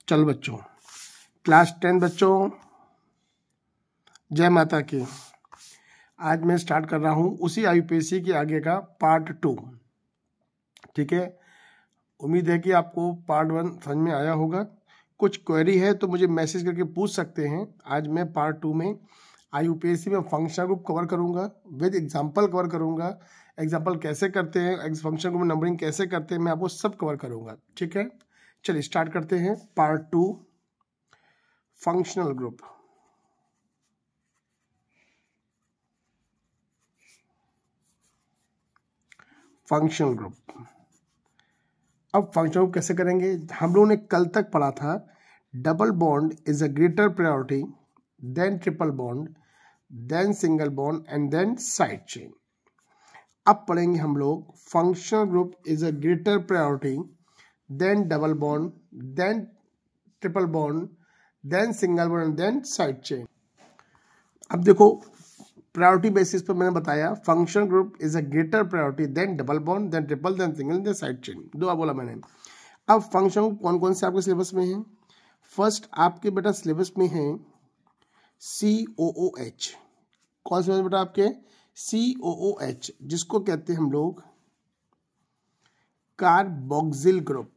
चल बच्चों, क्लास 10 बच्चों, जय माता की। आज मैं स्टार्ट कर रहा हूँ उसी IUPAC के आगे का पार्ट 2। ठीक है, उम्मीद है कि आपको पार्ट 1 समझ में आया होगा। कुछ क्वेरी है तो मुझे मैसेज करके पूछ सकते हैं। आज मैं पार्ट 2 में IUPAC में फंक्शन ग्रुप कवर करूँगा, विद एग्जाम्पल कवर करूँगा। एग्जाम्पल कैसे करते हैं, फंक्शन ग्रुप नंबरिंग कैसे करते हैं, मैं आपको सब कवर करूँगा। ठीक है, चलिए स्टार्ट करते हैं part 2 functional group. Functional group, अब फंक्शनल ग्रुप कैसे करेंगे? हम लोगों ने कल तक पढ़ा था double bond is a greater priority than triple bond than single bond and then side chain. अब पढ़ेंगे हम लोग functional group is a greater priority than double bond than triple bond than single bond than side chain. अब देखो, priority basis पर मैंने बताया function group is a greater priority than double bond than triple than single than side chain. दो बोला मैंने। अब function group कौन कौन से आपके सिलेबस में है? फर्स्ट आपके बेटा सिलेबस में है COOH। कौन सा बेटा आपके? COOH, जिसको कहते हैं हम लोग कार्बोक्सिल ग्रुप।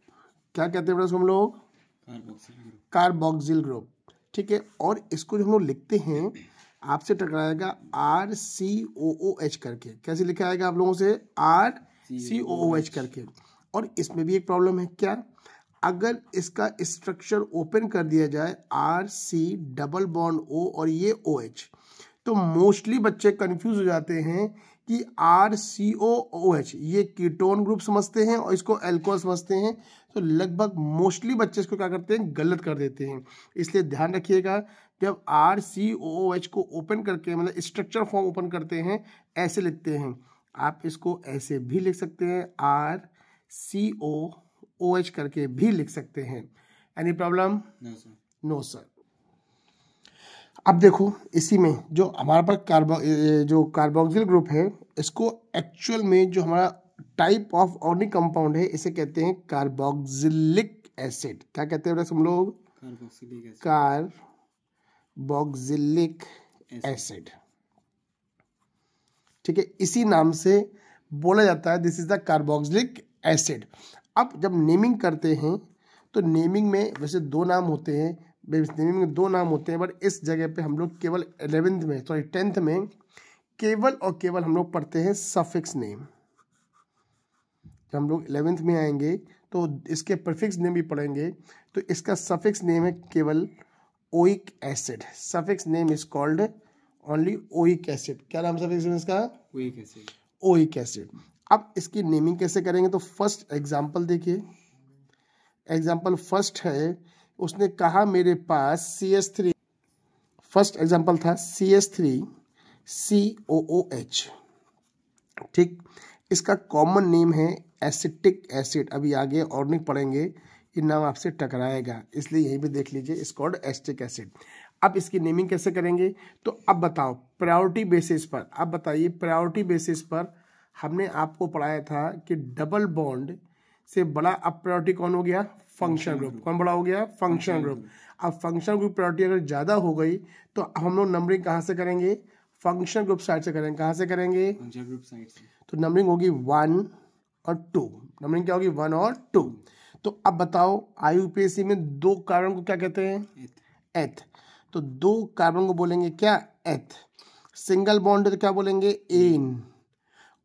क्या कहते हैं बेटा हम लोग? Carboxyl group. ठीक है, और इसको जो हम लोग लिखते हैं आपसे टकराएगा RCOOH करके। कैसे लिखा आएगा आप लोगों से? RCOOH करके। और इसमें भी एक प्रॉब्लम है। क्या? अगर इसका स्ट्रक्चर ओपन कर दिया जाए RC डबल बॉन्ड O और ये OH, तो मोस्टली बच्चे कंफ्यूज हो जाते हैं कि RCOOH ये कीटोन ग्रुप समझते हैं और इसको एल्कोहल समझते हैं। तो लगभग मोस्टली बच्चे इसको क्या करते हैं? गलत कर देते हैं। इसलिए ध्यान रखिएगा, जब RCOOH को ओपन करके मतलब स्ट्रक्चर फॉर्म ओपन करते हैं ऐसे लिखते हैं। आप इसको ऐसे भी लिख सकते हैं, RCOOH करके भी लिख सकते हैं। Any problem? No sir. अब देखो, इसी में जो हमारा पास कार्बोक्सिल ग्रुप है, इसको एक्चुअल में जो हमारा टाइप ऑफ ऑर्गेनिक कंपाउंड है इसे कहते हैं कार्बोक्सिलिक एसिड। क्या कहते हैं हम लोग? Carboxylic acid. ठीक है, इसी नाम से बोला जाता है this is the carboxylic acid. अब जब नेमिंग करते हैं तो नेमिंग में वैसे दो नाम होते हैं, नेमिंग में दो नाम होते हैं, बट इस जगह पे हम लोग केवल 10th में केवल और केवल हम लोग पढ़ते हैं सफिक्स नेम। जब हम लोग 11th में आएंगे तो इसके प्रीफिक्स नेम भी पढ़ेंगे। तो इसका सफिक्स नेम है केवल oic acid. Suffix name is called only oic acid. क्या नाम सफिक्स नेम इसका? Oic acid. Oic acid. अब इसकी नेमिंग कैसे करेंगे? तो फर्स्ट एग्जांपल देखिए। एग्जांपल फर्स्ट है, उसने कहा मेरे पास CH3। फर्स्ट एग्जांपल था CH3COOH। ठीक, इसका कॉमन नेम है एसिटिक एसिड। अभी आगे ऑर्गेनिक पढ़ेंगे, ये नाम आपसे टकराएगा, इसलिए यहीं पे देख लीजिए, इट्स कॉल्ड एसिटिक एसिड। अब इसकी नेमिंग कैसे करेंगे? तो अब बताओ प्रायोरिटी बेसिस पर, अब बताइए प्रायोरिटी बेसिस पर हमने आपको पढ़ाया था कि डबल बॉन्ड से बड़ा अब प्रायोरिटी कौन हो गया? Function group. कौन बड़ा हो गया? Function group. अब फंक्शन ग्रुप प्रायोरिटी अगर ज्यादा हो गई तो हम लोग नंबरिंग कहाँ से करेंगे? फंक्शन ग्रुप साइड से करेंगे। कहाँ से करेंगे? फंक्शन ग्रुप साइड से। तो नंबरिंग होगी 1 और 2। नंबरिंग क्या होगी? 1 और 2। तो अब बताओ IUPAC में दो कार्बन को क्या कहते हैं? एथ। तो दो कार्बन को बोलेंगे क्या? एथ। सिंगल बॉन्ड तो क्या बोलेंगे? एन।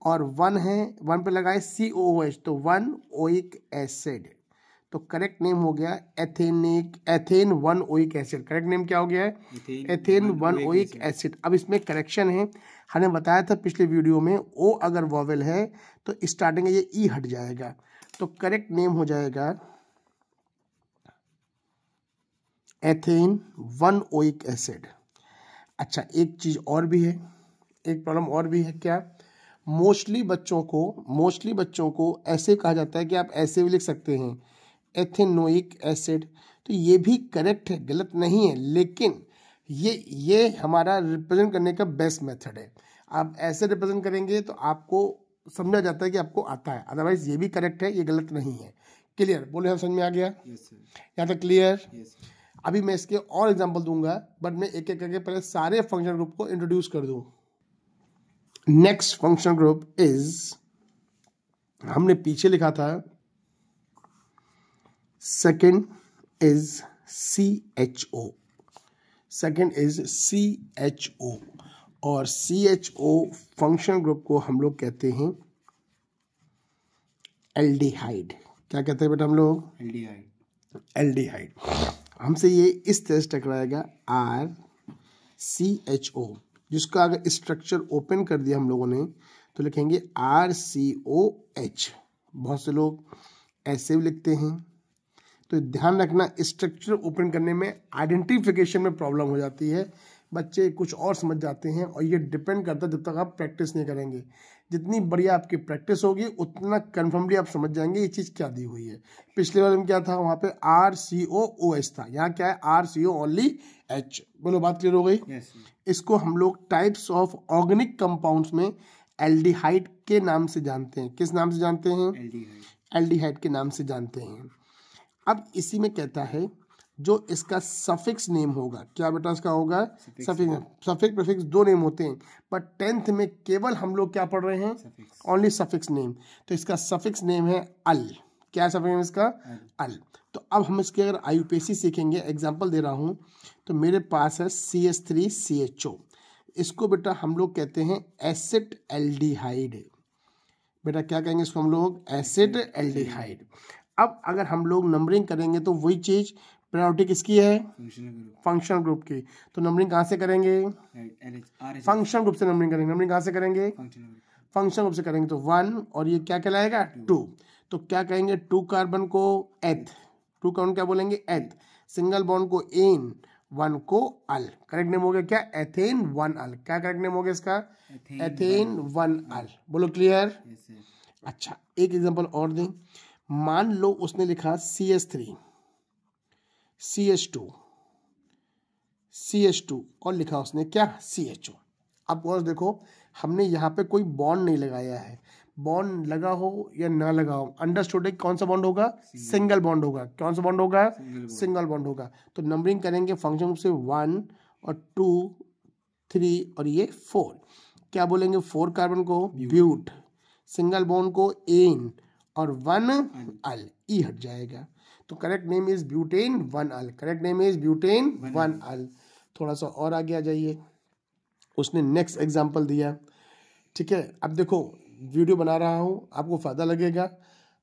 और 1 है, 1 पे लगाए COOH, तो 1 ओइक एसिड। तो करेक्ट नेम हो गया ethane 1 oic acid. Correct name क्या हो गया है? Ethane 1 oic acid. अब इसमें करेक्शन है, हमने बताया था पिछले वीडियो में, O अगर वॉवेल है तो स्टार्टिंग में ये E हट जाएगा, तो करेक्ट नेम हो जाएगा एथेन 1 ओइक एसिड। अच्छा, एक चीज और भी है, एक प्रॉब्लम और भी है। क्या? मोस्टली बच्चों को ऐसे कहा जाता है कि आप ऐसे भी लिख सकते हैं एथेनोइक एसिड। तो ये भी करेक्ट है, गलत नहीं है, लेकिन ये हमारा रिप्रेजेंट करने का बेस्ट मेथड है। आप ऐसे रिप्रेजेंट करेंगे तो आपको समझा जाता है कि आपको आता है, अदरवाइज ये भी करेक्ट है, ये गलत नहीं है। क्लियर? बोले, हम समझ में आ गया? Yes sir. यहाँ तक क्लियर? Yes sir. अभी मैं इसके और एग्जांपल दूंगा, बट मैं एक एक करके पहले सारे फंक्शन ग्रुप को इंट्रोड्यूस कर दूं। नेक्स्ट फंक्शन ग्रुप इज, हमने पीछे लिखा था, second is CHO। Second is CHO, और CHO फंक्शन ग्रुप को हम लोग कहते हैं एल्डिहाइड। क्या कहते हैं बेटा हम लोग? एल्डिहाइड। एल्डिहाइड। हमसे ये इस तरह से टकराएगा RCHO, जिसका अगर स्ट्रक्चर ओपन कर दिया हम लोगों ने तो लिखेंगे RCOH। बहुत से लोग ऐसे भी लिखते हैं, तो ध्यान रखना स्ट्रक्चर ओपन करने में आइडेंटिफिकेशन में प्रॉब्लम हो जाती है, बच्चे कुछ और समझ जाते हैं, और ये डिपेंड करता है जब तक आप प्रैक्टिस नहीं करेंगे। जितनी बढ़िया आपकी प्रैक्टिस होगी उतना कन्फर्मली आप समझ जाएंगे ये चीज़ क्या दी हुई है। पिछले बार में क्या था, वहाँ पे RCOOH था, यहाँ क्या है RCO ओनली H। बोलो, बात क्लियर हो गई? यस। इसको हम लोग टाइप्स ऑफ ऑर्गेनिक कंपाउंड्स में एल्डिहाइड के नाम से जानते हैं। किस नाम से जानते हैं? एल्डिहाइड। एल्डिहाइड के नाम से जानते हैं। अब इसी में कहता है जो इसका सफिक्स नेम होगा, क्या बेटा इसका होगा? सफिक्स। सफिक्स प्रीफिक्स दो नेम होते हैं, पर 10th में केवल हम लोग क्या पढ़ रहे हैं? Only suffix name. तो इसका सफिक्स नेम है अल। क्या सफिक्स नेम इसका? अल। तो अब हम इसके अगर IUPAC सीखेंगे, एग्जाम्पल दे रहा हूँ, तो मेरे पास है CH3CHO। इसको बेटा हम लोग कहते हैं एसिड एल्डिहाइड। बेटा क्या कहेंगे इसको हम लोग? Acid aldehyde. अब अगर हम लोग नंबरिंग करेंगे तो वही चीज, प्रायोरिटी किसकी है? फंक्शन ग्रुप की। तो नंबरिंग कहाँ से करेंगे? फंक्शन ग्रुप से नंबरिंग करेंगे। नंबरिंग कहाँ से करेंगे? फंक्शन ग्रुप से करेंगे। तो 1, और ये क्या कहलाएगा? 2। तो क्या कहेंगे? 2 कार्बन को एथ, 2 कार्बन क्या बोलेंगे? एथ। सिंगल बॉन्ड को एन, 1 को अल। करेक्ट नेम हो गया क्या? एथेन 1 अल। क्या करेक्ट नेम हो गया इसका? एथेन 1 अल। बोलो क्लियर? अच्छा, एक एग्जांपल और दें। मान लो उसने लिखा CH3 CH2 CH2 और लिखा उसने क्या? CHO। अब और देखो, हमने यहाँ पे कोई बॉन्ड नहीं लगाया है। बॉन्ड लगा हो या ना लगा हो, अंडरस्टूड है कौन सा बॉन्ड होगा? सिंगल बॉन्ड होगा। कौन सा बॉन्ड होगा? सिंगल बॉन्ड होगा। तो नंबरिंग करेंगे फंक्शन से 1 और 2 3 और ये 4। क्या बोलेंगे? 4 कार्बन को ब्यूट, सिंगल बॉन्ड को एन, और 1 अल। ई हट जाएगा। तो correct name is butane 1 al. Correct name is butane 1 al. थोड़ा सा और आगे आ जाइए। उसने नेक्स्ट एग्जांपल दिया, ठीक है? अब देखो, वीडियो बना रहा हूँ, आपको फ़ायदा लगेगा,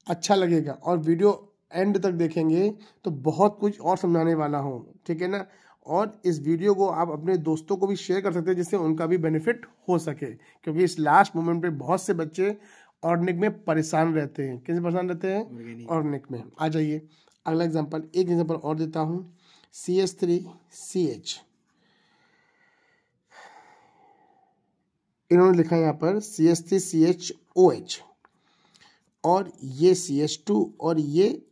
अच्छा लगेगा, और वीडियो एंड तक देखेंगे तो बहुत कुछ और समझाने वाला हूँ, ठीक है ना? और इस वीडियो को आप अपने दोस्तों को भी शेयर कर सकते हैं, जिससे उनका भी बेनिफिट हो सके, क्योंकि इस लास्ट मोमेंट पे बहुत से बच्चे ऑर्गेनिक में परेशान रहते हैं। किसमें परेशान रहते हैं? ऑर्गेनिक में। आ जाइए अगला एग्जांपल, एक एग्जांपल और देता हूँ। CH3CH, इन्होंने लिखा है यहाँ पर CH3CHOH, और ये CH2 और ये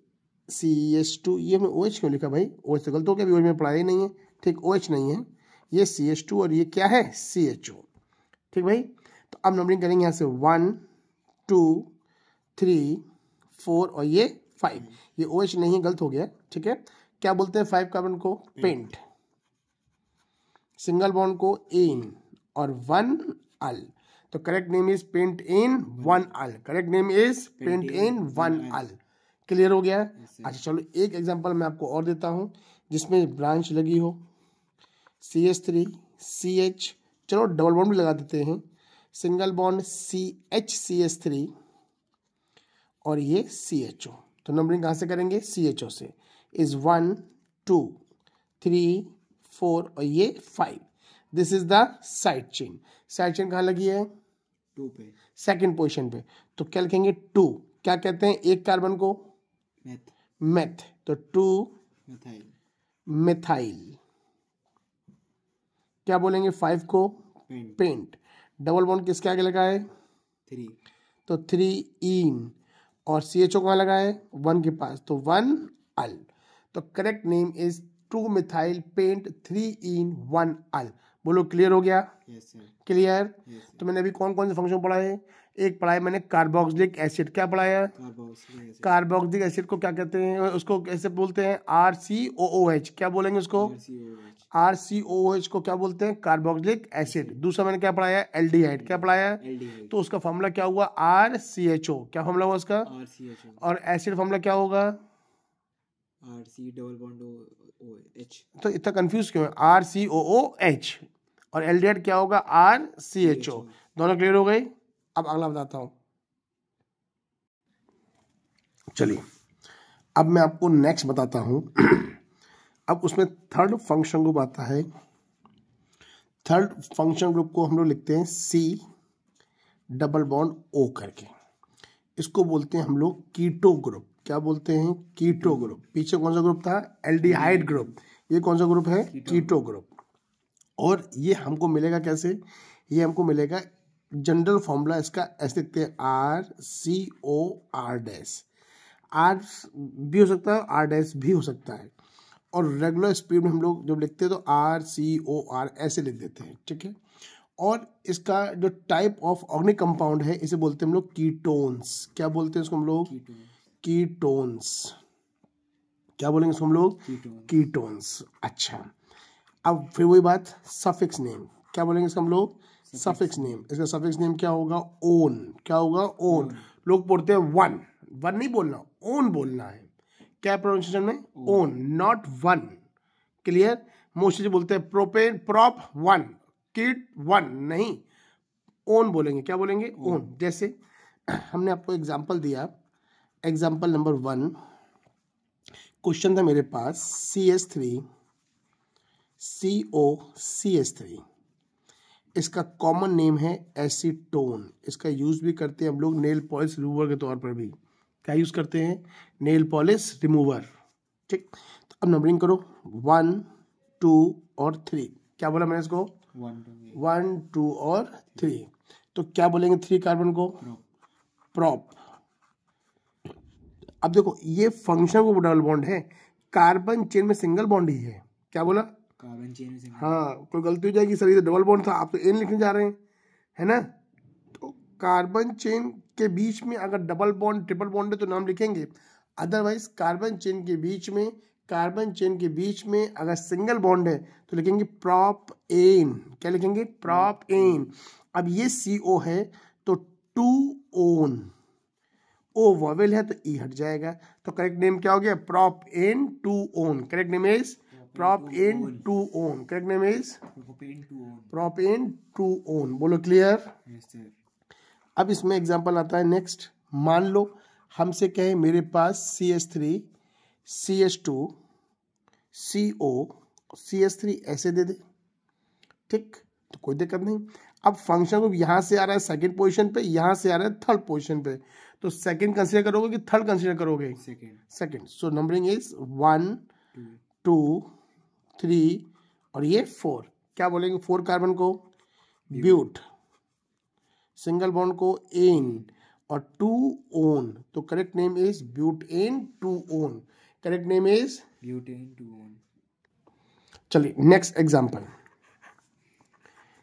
CH2, ये में OH क्यों लिखा भाई? OH तो गलत हो गया, OH में पढ़ाया ही नहीं है, ठीक? OH नहीं है, ये CH2 और ये क्या है? CHO, ठीक भाई? तो अब नंबरिंग करेंगे यहाँ से 1 2 3 4 और ये 5। ये OH नहीं है, गलत हो गया, ठीक है? क्या बोलते हैं 5 कार्बन को? पेंट। सिंगल बॉन्ड को एन, और 1 अल। तो correct name is pentane 1 al. Correct name is pentane 1 al. Clear हो गया? अच्छा चलो, एक एग्जांपल मैं आपको और देता हूं जिसमें ब्रांच लगी हो। CH3CH, चलो डबल बॉन्ड भी लगा देते हैं। सिंगल बॉन्ड CH3 और ये CHO। तो नंबरिंग कहाँ से करेंगे? CHO से। इज 1 2 3 4 और ये 5। This is the side chain. Side chain कहाँ लगी है? 2 पे, सेकंड पोजीशन पे। तो क्या लिखेंगे? 2। क्या कहते हैं एक कार्बन को? मेथ। तो 2 मिथाइल। क्या बोलेंगे 5 को? पेंट। डबल बॉन्ड किसके आगे लगा है? 3। तो 3 इन, और CHO कहाँ लगा है? 1 के पास, तो 1 अल। तो correct name is 2 methyl paint 3 इन 1 अल। बोलो क्लियर हो गया? Yes sir. क्लियर? तो मैंने अभी कौन कौन से फंक्शन पढ़ा है? एक पढ़ाया मैंने कार्बोक्सिलिक एसिड, क्या पढ़ाया? कार्बोक्सिलिक एसिड, कार्बोक्सिलिक एसिड को क्या कहते हैं, उसको कैसे बोलते हैं? RCOOH, क्या बोलेंगे उसको? RCOH, RCOOH को क्या बोलते हैं? Carboxylic acid. दूसरा मैंने क्या पढ़ाया? एल्डिहाइड, क्या पढ़ाया? एल्डिहाइड, तो उसका फॉर्मूला क्या हुआ? RCHO, क्या फॉर्मूला हुआ उसका? RCHO, और एसिड फॉर्मूला क्या होगा? RC डबल बॉन्ड OH, तो इतना कंफ्यूज क्यों है? RCOOH। और एल्डिहाइड क्या होगा? RCHO। दोनों क्लियर हो गए? अब अगला बताता हूं। चलिए अब मैं आपको नेक्स्ट बताता हूं। अब उसमें थर्ड फंक्शन ग्रुप आता है। थर्ड फंक्शन ग्रुप को हम लोग लिखते हैं C डबल बॉन्ड O करके। इसको बोलते हैं हम लोग कीटो ग्रुप। क्या बोलते हैं? Keto group. पीछे कौन सा ग्रुप था? Aldehyde group. ये कौन सा ग्रुप है? Keto group. और ये हमको मिलेगा कैसे? ये हमको मिलेगा, जनरल फॉर्मूला इसका ऐसे लिखते हैं, RCOR डैश। R भी हो सकता है, R डैश भी हो सकता है। और रेगुलर स्पीड में हम लोग जब लिखते हैं तो RCOR ऐसे लिख देते हैं, ठीक है। और इसका जो टाइप ऑफ ऑर्गेनिक कंपाउंड है इसे बोलते हैं हम लोग कीटोन्स। क्या बोलते हैं इसको हम लोग? कीटोन्स। क्या बोलेंगे इसको हम लोग? कीटोन्स। अच्छा, अब फिर वही बात, सफिक्स नेम। क्या बोलेंगे इसका हम लोग? Suffix name. इसका सफिक्स नेम क्या होगा? ओन। क्या होगा? ओन। लोग पढ़ते हैं वन, वन नहीं बोलना, ओन बोलना है। क्या प्रोनाउंसिएशन में? Own, not one. Clear? Mostly बोलते हैं propane, prop one, kit one, नहीं, ओन बोलेंगे। क्या बोलेंगे? ओन। जैसे हमने आपको एग्जांपल दिया, एग्जांपल नंबर 1, क्वेश्चन था मेरे पास CH3COCH3, इसका कॉमन नेम है एसीटोन। इसका यूज भी करते हैं हम लोग नेल पॉलिश रिमूवर के तौर पर भी। क्या यूज करते हैं? Nail polish remover. ठीक, तो अब नंबरिंग करो, 1, 2 और 3। क्या बोला मैंने इसको? 1, 2 और 3। तो क्या बोलेंगे 3 कार्बन को? प्रॉप। अब देखो ये फंक्शन को डबल बॉन्ड है, कार्बन चेन में सिंगल बॉन्ड ही है। क्या बोला? कार्बन चेन में सिंगल। हाँ, कोई गलती हो जाएगी सर, ये तो डबल बॉन्ड था, आप तो एन लिखने जा रहे हैं, है ना। तो कार्बन चेन के बीच में अगर डबल बॉन्ड ट्रिपल बॉन्ड है तो नाम लिखेंगे, अदरवाइज कार्बन चेन के बीच में, कार्बन चेन के बीच में अगर सिंगल बॉन्ड है तो लिखेंगे प्रॉप एन। क्या लिखेंगे? Propane. अब ये CO है तो 2 ओन, ओ वॉवेल है तो ई हट जाएगा, तो करेक्ट नेम क्या हो गया? Propane 2 one. Correct name is propane 2 one. Correct name is propane 2 own. बोलो क्लियर? अब इसमें एग्जांपल आता है नेक्स्ट। मान लो हमसे कहे मेरे पास CH3 CH2 CO CH3 ऐसे दे दे, ठीक, तो कोई दिक्कत नहीं। अब फंक्शन को यहां से आ रहा है सेकंड पोजीशन पे, यहां से आ रहा है थर्ड पोजीशन पे, तो सेकंड कंसीडर करोगे कि थर्ड कंसीडर करोगे? सेकंड। सो नंबरिंग इज 1, 2, 3 और ये 4। क्या बोलेंगे 4 कार्बन को? ब्यूट। सिंगल बॉन्ड को एन और 2 ओन, तो correct name is butane 2 one. Correct name is butane 2 own. चलिए नेक्स्ट एग्जांपल,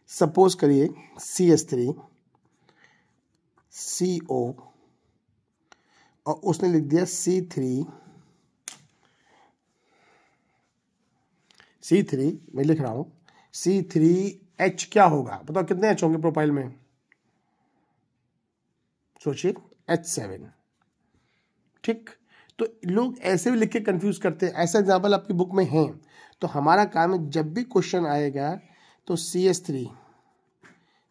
सपोज करिए CH3 CO और उसने लिख दिया C3 मैं लिख रहा हूं C3H। क्या होगा बताओ? कितने H होंगे प्रोफाइल में? सोचिए, H7। ठीक, तो लोग ऐसे भी लिख के कंफ्यूज करते हैं। ऐसा एग्जाम्पल आपकी बुक में है, तो हमारा काम है जब भी क्वेश्चन आएगा तो CH3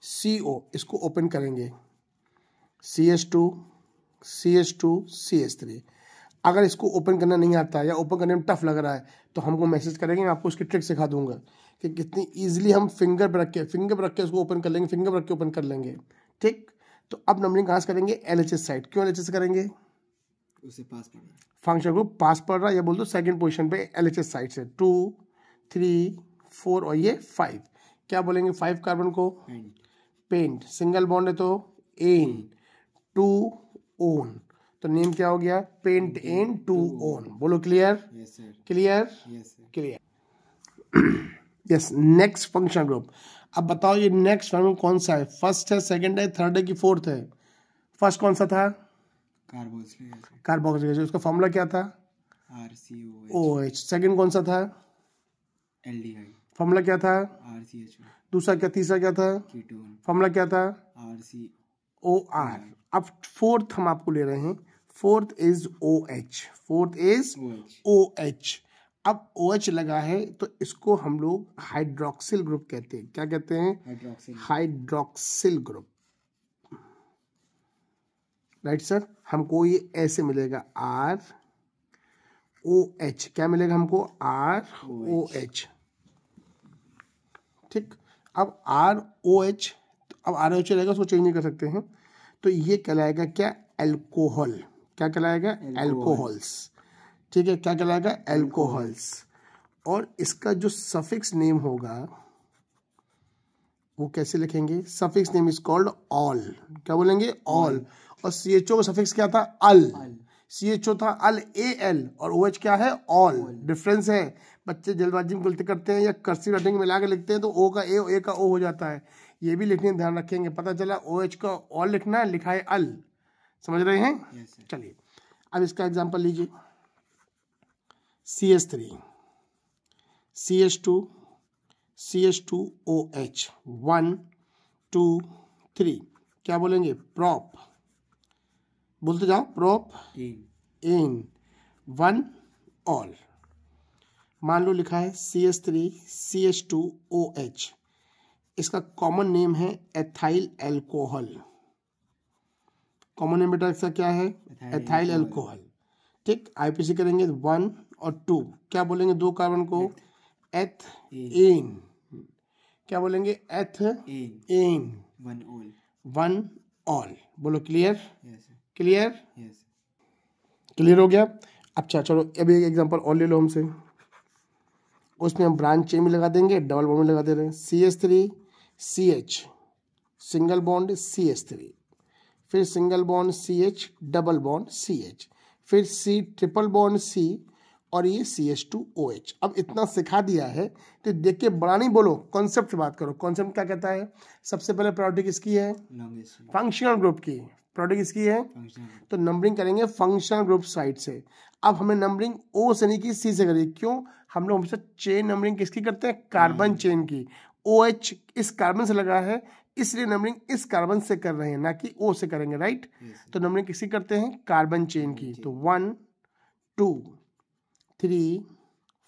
CO इसको ओपन करेंगे, CH2 CH3। अगर इसको ओपन करना नहीं आता या ओपन करने में टफ लग रहा है तो हमको मैसेज करेंगे, मैं आपको उसकी ट्रिक सिखा दूंगा कि कितनी इजीली हम फिंगर पर रख के उसको ओपन कर लेंगे, फिंगर पर रख के ओपन कर लेंगे। ठीक, तो अब नंबरिंग कहाँ से करेंगे? LHS side. क्यों LHS करेंगे? उसे पास पढ़ रहा है, फंक्शन को पास पढ़ रहा है, या बोल दो सेकंड पोजीशन पे LHS साइड से 2, 3, 4 और ये 5। क्या बोलेंगे 5 कार्बन को? पेंट। सिंगल बॉन्ड है तो एन 2 ओन, तो नेम क्या हो गया? पेंट एन 2 ओन। बोलो clear? Clear? Clear. Yes, next function group. अब बताओ ये नेक्स्ट फंक्शन कौन सा है? फर्स्ट है, सेकंड है, थर्ड है कि फोर्थ है? फर्स्ट कौन सा था? कार्बोक्सिलिक एसिड कार्बोक्सिलिक एसिड, उसका फॉर्मूला क्या था? RCOH OH। सेकंड कौन सा था? एल्डिहाइड फॉर्मूला क्या था? RCHO दूसरा क्या, तीसरा क्या था? कीटोन फॉर्मूला क्या था? RCOR OR। अब फोर्थ हम आपको ले रहे हैं, fourth is OH, fourth is OH। अब OH लगा है तो इसको हम लोग हाइड्रोक्सिल ग्रुप कहते हैं। क्या कहते हैं? Hydroxyl hydroxyl group. Right sir, हमको ये ऐसे मिलेगा ROH। क्या मिलेगा हमको? ROH। ठीक, अब ROH, अब ROH रहेगा, उसको चेंज नहीं कर सकते हैं, तो ये कहलाएगा क्या? एल्कोहल। क्या कहलाएगा? एल्कोहल्स। ठीक है, क्या कहलाएगा? एल्कोहल्स। और इसका जो सफिक्स नेम होगा वो कैसे लिखेंगे? Suffix name is called all. क्या बोलेंगे? ऑल। और CHO का सफिक्स क्या था? अल। CHO था अल, AL, और OH क्या है? ऑल। डिफरेंस है। बच्चे जल्दबाजी में गलती करते हैं या कर्सिव राइटिंग मिला के लिखते हैं तो O का A और A का O हो जाता है। ये भी लिखने ध्यान रखेंगे, पता चला OH का ऑल लिखना है, लिखा है अल। समझ रहे हैं? चलिए अब इसका एग्जांपल लीजिए। CH3 CH2 CH2OH 1 2 3। क्या बोलेंगे? प्रॉप। बोलते जाओ, प्रॉप इन 1 ऑल। मान लो लिखा है CH3 CH2OH, इसका कॉमन नेम है एथाइल एल्कोहल। कॉमन नेम बेटा इसका क्या है? Ethyl alcohol. ठीक, IPC करेंगे 1 और 2। क्या बोलेंगे? 2 कार्बन को एथेन। क्या बोलेंगे? Ethane 1 all. बोलो क्लियर? क्लियर? क्लियर हो गया? अच्छा चलो अभी एक एग्जांपल और ले लो हमसे, उसमें हम ब्रांच चेन में लगा देंगे, डबल बॉन्ड में लगा दे रहे हैं। CH3 CH single bond CH3, फिर single bond CH double bond CH, फिर C ट्रिपल बॉन्ड C, और ये CH2OH। अब इतना सिखा दिया है तो देख के बड़ा नहीं बोलो, कॉन्सेप्ट बात करो। कॉन्सेप्ट क्या कहता है? सबसे पहले प्रायोरिटी किसकी है? फंक्शनल ग्रुप की। प्रायोरिटी किसकी है? तो नंबरिंग करेंगे फंक्शनल ग्रुप साइड से। अब हमें नंबरिंग O से नहीं की, C से करिए। क्यों? हम लोग हमेशा चेन नंबरिंग किसकी करते हैं? कार्बन चेन की। OH इस कार्बन से लगा है, इसलिए नंबरिंग इस कार्बन से कर रहे हैं, ना कि O से करेंगे। राइट? तो नंबरिंग किसकी करते हैं? कार्बन चेन की। तो 1 2 3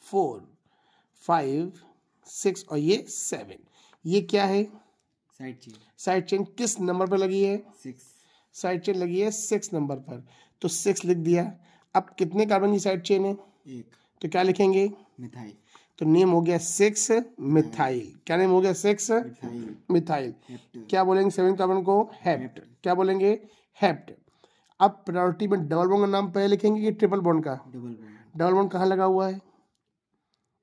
4 5 6 और ये 7। ये क्या है? Side chain. किस नंबर पर लगी है? 6। साइड चेन लगी है 6 नंबर पर, तो 6 लिख दिया। अब कितने कार्बन की साइड चेन है? 1। तो क्या लिखेंगे? मिथाइल। तो नेम हो गया 6 मिथाइल। क्या नेम हो गया? 6 मिथाइल। क्या बोलेंगे 7 कार्बन को? हेप्ट। क्या बोलेंगे? हेप्ट। अब प्रायोरिटी में डबल बॉन्ड का नाम पहले लिखेंगे कि ट्रिपल बॉन्ड का? डबल बॉन्ड कहाँ लगा हुआ है?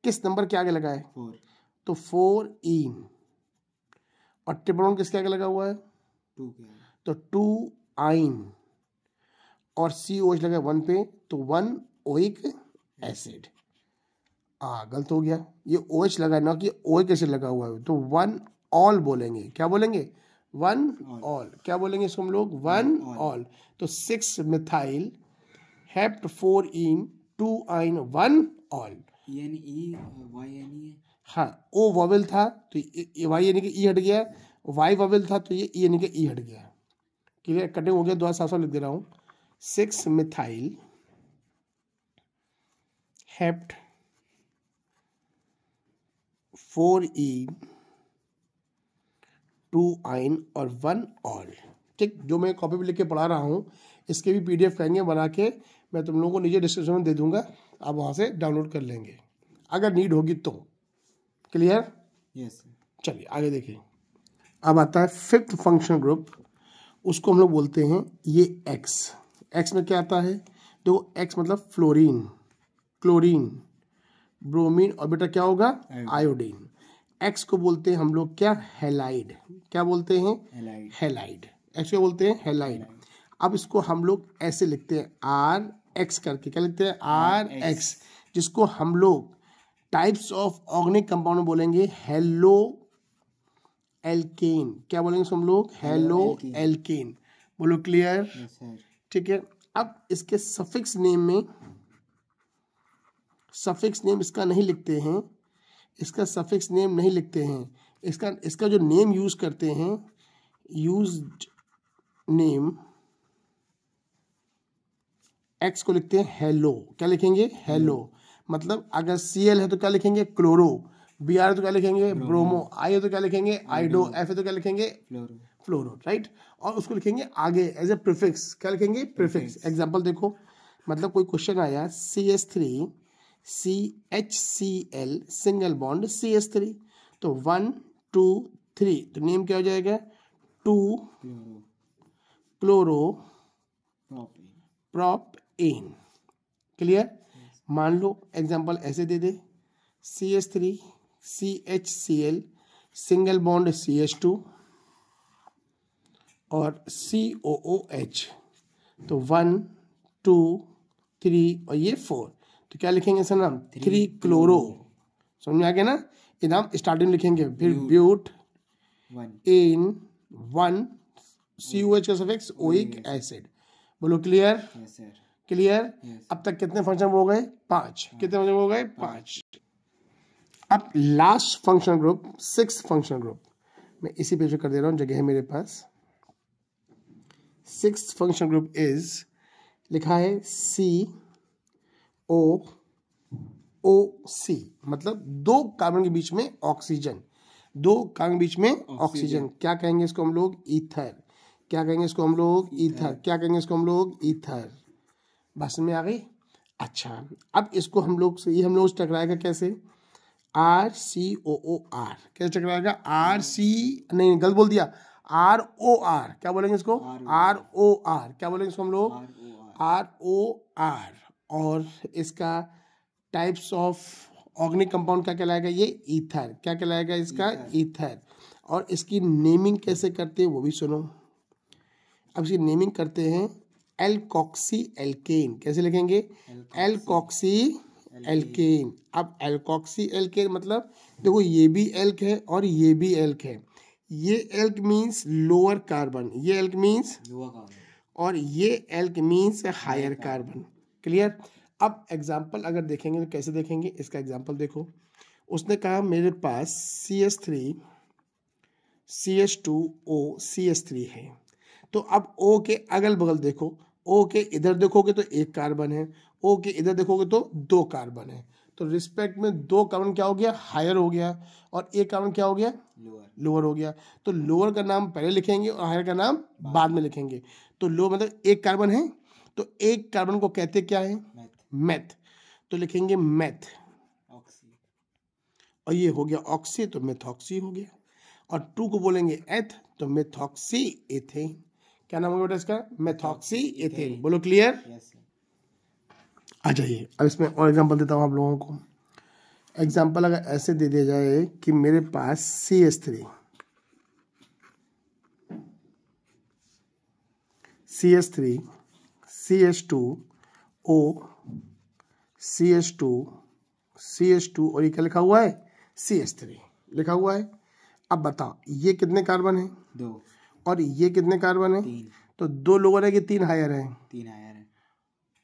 किस नंबर के आगे लगा है? 4। तो 4 इन। और ट्रिपल बॉन्ड किसके आगे लगा हुआ है? 2 के आगे। तो 2 आइन। और COH लगा 1 पे, तो 1 ओइक एसिड। गलत हो गया, ये OH लगा ना कि ओइक एसिड लगा हुआ है। तो 1 ऑल बोलेंगे। क्या बोलेंगे? 1 ऑल। क्या बोलेंगे इसको हम लोग? 1 ऑल। तो 6 मिथाइल हेप्ट 4 इन 2 आइन 1 ऑल। हाँ, O वॉवेल था तो Y यानी कि E हट गया, Y वॉवेल था तो ये E यानी कि E हट गया। क्लियर? कटिंग हो गया। दोबारा साफ साफ लिख दे रहा हूँ। 6 मिथाइल हेप्ट 4 इन 2 आइन और 1 ऑल। ठीक, जो मैं कॉपी पे लिख के पढ़ा रहा हूँ इसके भी PDF करेंगे बना के, मैं तुम लोगों को नीचे डिस्क्रिप्शन में दे दूंगा, आप वहाँ से डाउनलोड कर लेंगे अगर नीड होगी तो। क्लियर? यस। चलिए आगे देखिए। अब आता है 5th फंक्शनल ग्रुप, उसको हम लोग बोलते हैं ये X में क्या आता है? तो X मतलब फ्लोरीन, क्लोरीन, ब्रोमीन, और बेटा क्या होगा? आयोडीन। X को बोलते हैं हम लोग क्या? हैलाइड। क्या बोलते हैं? हैलाइड। X को बोलते हैं हैलाइड। अब इसको हम लोग ऐसे लिखते हैं RX करके। क्या लिखते हैं? RX, जिसको हम लोग टाइप्स ऑफ ऑर्गेनिक कंपाउंड में बोलेंगे हेलो एल्केन। क्या बोलेंगे हम लोग? Halo alkane. बोलो क्लियर। Yes sir. ठीक है, अब इसके सफिक्स नेम में, सफिक्स नेम इसका नहीं लिखते हैं, इसका सफिक्स नेम नहीं लिखते हैं, इसका जो नेम यूज करते हैं, यूज्ड नेम एक्स को लिखते हैं हेलो। क्या लिखेंगे? हेलो। मतलब अगर Cl है तो क्या लिखेंगे? क्लोरो। Br है तो क्या लिखेंगे? ब्रोमो। I है तो क्या लिखेंगे? आइडो। F है तो क्या लिखेंगे? फ्लोरो। फ्लोरो, राइट। और उसको लिखेंगे आगे एज ए प्रीफिक्स। क्या लिखेंगे? प्रीफिक्स। एग्जांपल देखो, मतलब कोई क्वेश्चन आया CH3 CHCl single bond CH3, तो 1 2 3, तो नेम क्या हो जाएगा? 2 क्लोरो प्रोपेन। क्लियर। मान लो एग्जांपल ऐसे दे दे, CH3 CHCl single bond CH2 और COOH, तो 1 2 3 और ये 4, तो क्या लिखेंगे सर नाम? 3 क्लोरो। समझ में आ गया ना? ये नाम स्टार्टिंग लिखेंगे, फिर ब्यूट इन 1 COH का सफिक्स ओइक एसिड। बोलो clear. Yes sir. Clear. Yes. अब तक कितने फंक्शन हो गए? 5। कितने फंक्शन हो गए? 5। अब last function group, 6 function group, मैं इसी पेज पे कर दे रहा हूं, जगह है मेरे पास। 6 फंक्शन ग्रुप इज, लिखा है COOC, मतलब 2 कार्बन के बीच में ऑक्सीजन, 2 कार्बन के बीच में ऑक्सीजन। क्या कहेंगे इसको हम लोग? ईथर। क्या कहेंगे इसको हम लोग? ईथर। क्या कहेंगे इसको हम लोग? ईथर। बस में आ गई। अच्छा, अब इसको हम लोग से, ये हम लोग टकराएगा कैसे? RCOOR। कैसे टकराएगा? RC नहीं, गलत बोल दिया, ROR। क्या बोलेंगे इसको? ROR। क्या बोलेंगे इसको हम लोग? ROR। और इसका टाइप्स ऑफ ऑर्गेनिक कंपाउंड क्या कहलाएगा? ये ईथर। क्या कहलाएगा इसका? ईथर। और इसकी नेमिंग कैसे करते हैं वो भी सुनो। अब इसकी नेमिंग करते हैं एल्कोक्सी एल्केन। कैसे लिखेंगे? Alkoxy alkane. अब एल्कोक्सी एल्केन मतलब देखो, ये भी एल्क है और ये भी एल्क है। ये एल्क मीन्स लोअर कार्बन, ये एल्क मीन्स लोअर कार्बन, और ये alk means higher carbon. Clear. अब एग्जाम्पल अगर देखेंगे तो कैसे देखेंगे? इसका एग्जाम्पल देखो, उसने कहा मेरे पास CH3 CH2O CH3 है, तो अब O के अगल बगल देखो, O के इधर देखोगे तो 1 कार्बन है, O के इधर देखोगे तो 2 कार्बन है, तो रिस्पेक्ट में 2 कार्बन क्या हो गया? हायर हो गया, और 1 कार्बन क्या हो गया? लोअर हो गया। तो लोअर का नाम पहले लिखेंगे और हायर का नाम बाद में लिखेंगे। तो लो मतलब 1 कार्बन है, तो 1 कार्बन को कहते क्या है? मेथ। तो लिखेंगे मेथ, और ये हो गया ऑक्सी, तो मेथॉक्सी हो गया। और 2 को बोलेंगे एथ, तो मेथॉक्सी एथेन। क्या नाम होगा बेटा इसका? Methoxy ethane. बोलो क्लियर। आ जाइए, अब इसमें और एग्जांपल देता हूँ आप लोगों को। एग्जांपल अगर ऐसे दे दिया जाए कि मेरे पास CH3 CH2O CH2 और ये क्या लिखा हुआ है? CH3 लिखा हुआ है। अब बताओ, ये कितने कार्बन है? 2। और ये कितने कार्बन है? 3। तो 2 लोअर है कि 3 हायर है? 3 हायर है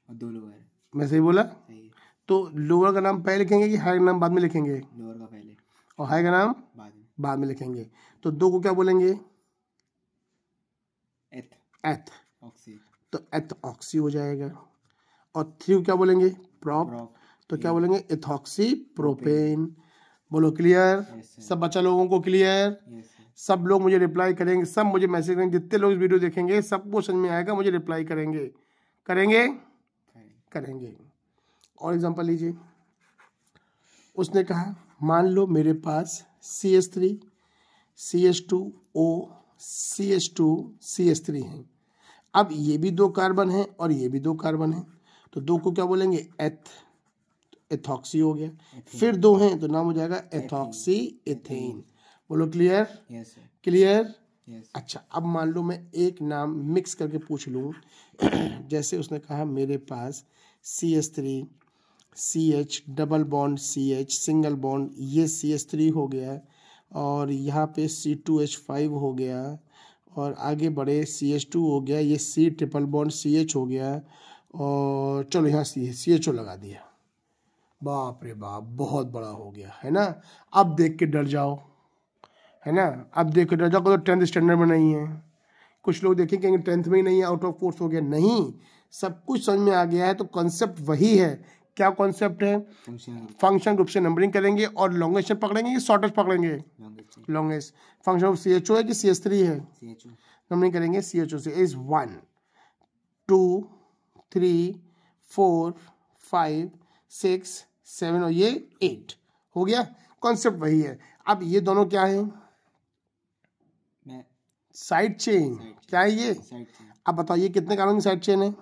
और 2 लोअर है। मैं सही बोला? सही है। तो लोअर का नाम पहले लिखेंगे कि हायर का नाम बाद में लिखेंगे? लोअर का पहले और हायर का नाम बाद में लिखेंगे। तो 2 को क्या बोलेंगे? एथ। तो एथ ऑक्सी हो जाएगा। और 3 को क्या बोलेंगे? प्रोप। तो क्या बोलेंगे? Ethoxy propane. बोलो क्लियर। सब बच्चा लोगों को क्लियर? सब लोग मुझे रिप्लाई करेंगे, सब मुझे मैसेज करेंगे, जितने लोग इस वीडियो देखेंगे सबको समझ में आएगा, मुझे रिप्लाई करेंगे। करेंगे। और एग्जांपल लीजिए, उसने कहा मान लो मेरे पास CH3 CH2O CH2 CH3 है। अब ये भी 2 कार्बन है और ये भी 2 कार्बन है, तो 2 को क्या बोलेंगे? एथॉक्सी हो गया। फिर 2 हैं तो नाम हो जाएगा एथॉक्सी एथेन। बोलो क्लियर। क्लियर। अच्छा, अब मान लो मैं एक नाम मिक्स करके पूछ लूँ जैसे उसने कहा मेरे पास CH3 CH double bond CH single bond, ये CH3 हो गया, और यहाँ पे C2H5 हो गया, और आगे बढ़े, CH2 हो गया, ये C ट्रिपल बॉन्ड CH हो गया, और चलो यहाँ CHO लगा दिया। बाप रे बाप, बहुत बड़ा हो गया है ना। अब देख के डर जाओ, है ना, अब देख के डर जाओ, तो 10th स्टैंडर्ड में नहीं है। कुछ लोग देखें कहेंगे 10th में ही नहीं है, आउट ऑफ कोर्स हो गया। नहीं, सब कुछ समझ में आ गया है। तो कॉन्सेप्ट वही है। क्या कॉन्सेप्ट है? फंक्शन ग्रुप से नंबरिंग करेंगे और लॉन्गेस्ट पकड़ेंगे कि शॉर्टेस्ट पकड़ेंगे? लॉन्गेस्ट। फंक्शन ग्रुप CHO है कि CH3 है? नंबरिंग करेंगे CHO से। इज 1 2 3 4 5 6 7 और ये 8 हो गया। कॉन्सेप्ट वही है। अब ये दोनों क्या है? Side chain. क्या है ये? अब बताओ ये कितने कार्बन की साइड चेन है?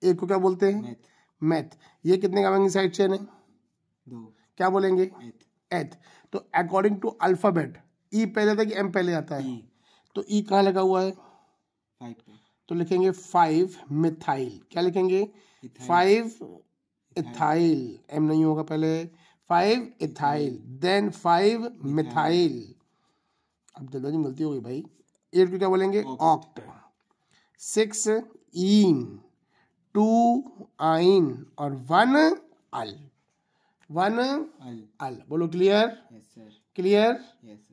एक को क्या बोलते हैं? मैथ। ये कितने कार्बन की साइड चेन है? 2। क्या बोलेंगे? एथ। तो अकॉर्डिंग टू अल्फाबेट ई पहले आता है कि एम पहले आता है? तो ई कहाँ लगा हुआ है? 5 पे। तो लिखेंगे 5 मिथाइल। क्या लिखेंगे? 5 इथाइल। एम नहीं होगा पहले। 5 इथाइल, देन 5 मिथाइल। अब जल्दी गलती हो गई भाई। 8 को क्या बोलेंगे? ऑक्ट। 6 ईन, 2 आइन और 1 अल। 1 अल। बोलो क्लियर? क्लियर?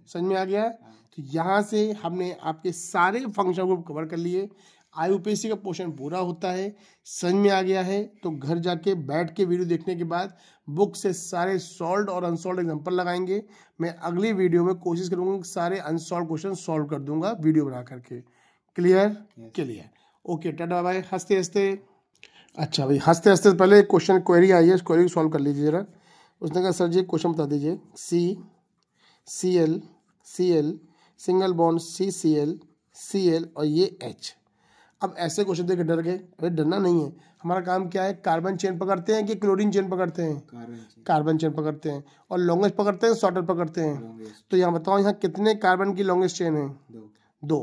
समझ में आ गया? तो यहाँ से हमने आपके सारे फंक्शन को कवर कर लिए। IUPAC का पोर्शन पूरा होता है। समझ में आ गया है तो घर जाके बैठ के वीडियो देखने के बाद बुक से सारे सॉल्व और अनसॉल्व एग्जांपल लगाएंगे। मैं अगली वीडियो में कोशिश करूंगा कि सारे अनसॉल्व क्वेश्चन सॉल्व कर दूंगा वीडियो बना करके। Clear? Clear. Okay, tata bye. हंसते हंसते। अच्छा भाई, हंसते हंसते पहले क्वेश्चन क्वेरी आई है, इस क्वेरी को सॉल्व कर लीजिए जरा। उसने कहा सर जी क्वेश्चन बता दीजिए। CCl सिंगल बॉन्ड CCl और ये H। अब ऐसे क्वेश्चन देख डर गए? अरे डरना नहीं है। हमारा काम क्या है? कार्बन चेन पकड़ते हैं कि क्लोरीन चेन पकड़ते हैं? कार्बन चेन पकड़ते हैं। और लॉन्गेस्ट पकड़ते हैं, शॉर्टर पकड़ते हैं? तो यहाँ बताओ, यहाँ कितने कार्बन की लॉन्गेस्ट चेन है? 2।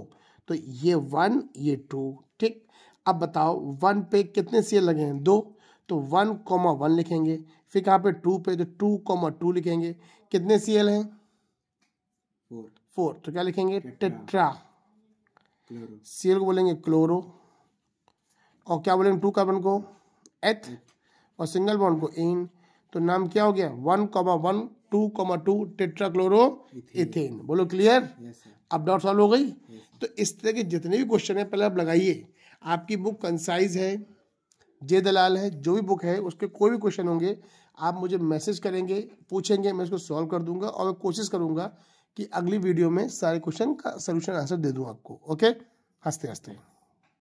तो ये 1 ये 2। ठीक। अब बताओ 1 पे कितने CL लगे हैं? 2। तो 1,1 लिखेंगे। फिर कहाँ पे? 2 पे, तो 2,2 लिखेंगे। कितने CL हैं? 4। तो क्या लिखेंगे? टेट्रा। CL को बोलेंगे क्लोरो, और क्या बोलेंगे 2 कार्बन को? एथ, और सिंगल बॉन्ड को इन। तो नाम क्या हो गया? 1,1 2,2 टेट्रा क्लोरो इथेन। बोलो क्लियर? अब डाउट सॉल्व हो गई? तो इस तरह के जितने भी क्वेश्चन है पहले आप लगाइए। आपकी बुक कंसाइज है, जे दलाल है, जो भी बुक है उसके कोई भी क्वेश्चन होंगे आप मुझे मैसेज करेंगे, पूछेंगे, मैं उसको सॉल्व कर दूंगा। और मैं कोशिश करूंगा कि अगली वीडियो में सारे क्वेश्चन का सोल्यूशन आंसर दे दूं आपको। ओके, हंसते हंसते।